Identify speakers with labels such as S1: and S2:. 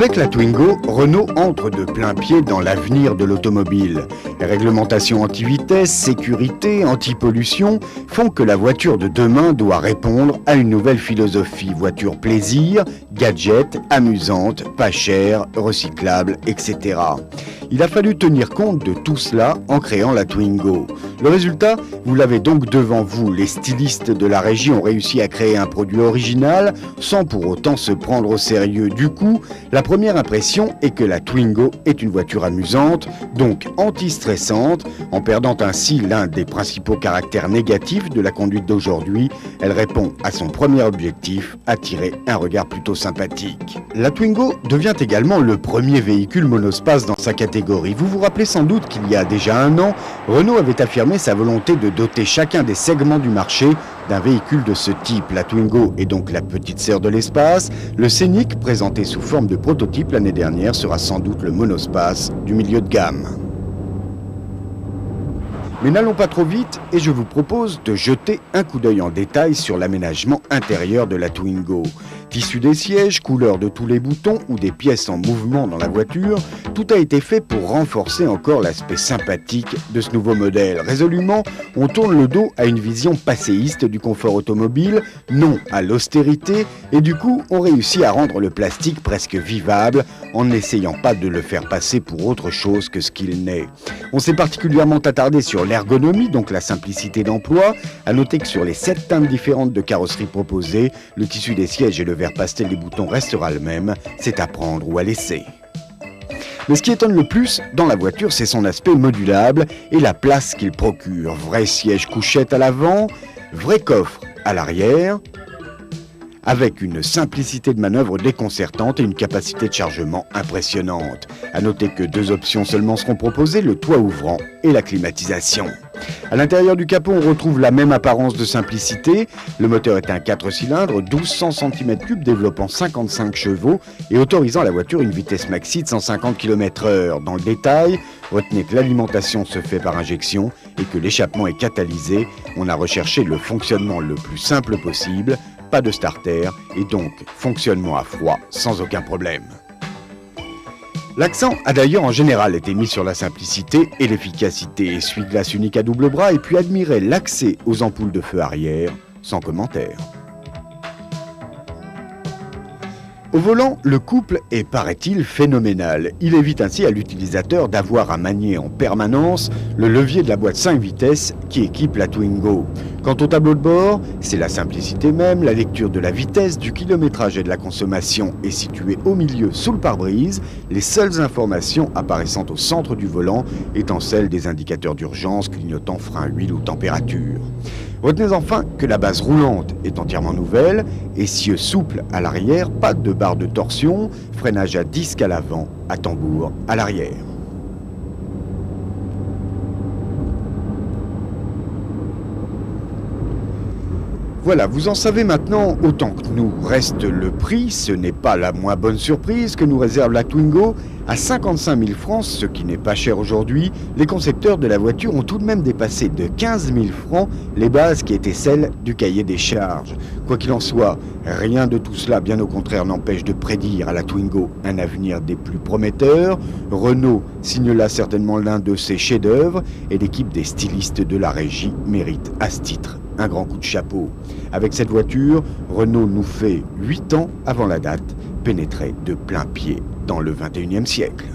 S1: Avec la Twingo, Renault entre de plein pied dans l'avenir de l'automobile. Les réglementations anti-vitesse, sécurité, anti-pollution font que la voiture de demain doit répondre à une nouvelle philosophie. Voiture plaisir, gadget, amusante, pas chère, recyclable, etc. Il a fallu tenir compte de tout cela en créant la Twingo. Le résultat, vous l'avez donc devant vous. Les stylistes de la régie ont réussi à créer un produit original sans pour autant se prendre au sérieux. Du coup, la première impression est que la Twingo est une voiture amusante, donc anti-stressante, en perdant ainsi l'un des principaux caractères négatifs de la conduite d'aujourd'hui. Elle répond à son premier objectif, attirer un regard plutôt sympathique. La Twingo devient également le premier véhicule monospace dans sa catégorie. Vous vous rappelez sans doute qu'il y a déjà un an, Renault avait affirmé sa volonté de doter chacun des segments du marché d'un véhicule de ce type. La Twingo est donc la petite sœur de l'espace. Le Scénic, présenté sous forme de prototype l'année dernière, sera sans doute le monospace du milieu de gamme. Mais n'allons pas trop vite et je vous propose de jeter un coup d'œil en détail sur l'aménagement intérieur de la Twingo. Tissu des sièges, couleur de tous les boutons ou des pièces en mouvement dans la voiture, tout a été fait pour renforcer encore l'aspect sympathique de ce nouveau modèle. Résolument, on tourne le dos à une vision passéiste du confort automobile, non à l'austérité, et du coup, on réussit à rendre le plastique presque vivable en n'essayant pas de le faire passer pour autre chose que ce qu'il n'est. On s'est particulièrement attardé sur l'ergonomie, donc la simplicité d'emploi. À noter que sur les 7 teintes différentes de carrosserie proposées, le tissu des sièges et le vert pastel des boutons restera le même, c'est à prendre ou à laisser. Mais ce qui étonne le plus dans la voiture, c'est son aspect modulable et la place qu'il procure. Vrai siège couchette à l'avant, vrai coffre à l'arrière, avec une simplicité de manœuvre déconcertante et une capacité de chargement impressionnante. À noter que 2 options seulement seront proposées, le toit ouvrant et la climatisation. À l'intérieur du capot, on retrouve la même apparence de simplicité. Le moteur est un 4 cylindres, 1200 cm3, développant 55 chevaux et autorisant à la voiture une vitesse maxi de 150 km/h. Dans le détail, retenez que l'alimentation se fait par injection et que l'échappement est catalysé. On a recherché le fonctionnement le plus simple possible, pas de starter et donc fonctionnement à froid sans aucun problème. L'accent a d'ailleurs en général été mis sur la simplicité et l'efficacité. Essuie-glace unique à double bras et puis admirez l'accès aux ampoules de feu arrière, sans commentaire. Au volant, le couple est, paraît-il, phénoménal. Il évite ainsi à l'utilisateur d'avoir à manier en permanence le levier de la boîte 5 vitesses qui équipe la Twingo. Quant au tableau de bord, c'est la simplicité même, la lecture de la vitesse, du kilométrage et de la consommation est située au milieu sous le pare-brise, les seules informations apparaissant au centre du volant étant celles des indicateurs d'urgence, clignotant frein, huile ou température. Retenez enfin que la base roulante est entièrement nouvelle, essieu souple à l'arrière, pas de barre de torsion, freinage à disque à l'avant, à tambour à l'arrière. Voilà, vous en savez maintenant autant que nous. Reste le prix, ce n'est pas la moins bonne surprise que nous réserve la Twingo. À 55 000 francs, ce qui n'est pas cher aujourd'hui, les concepteurs de la voiture ont tout de même dépassé de 15 000 francs les bases qui étaient celles du cahier des charges. Quoi qu'il en soit, rien de tout cela, bien au contraire, n'empêche de prédire à la Twingo un avenir des plus prometteurs. Renault signe là certainement l'un de ses chefs-d'œuvre et l'équipe des stylistes de la régie mérite à ce titre un grand coup de chapeau. Avec cette voiture, Renault nous fait 8 ans avant la date pénétrer de plein pied dans le 21e siècle.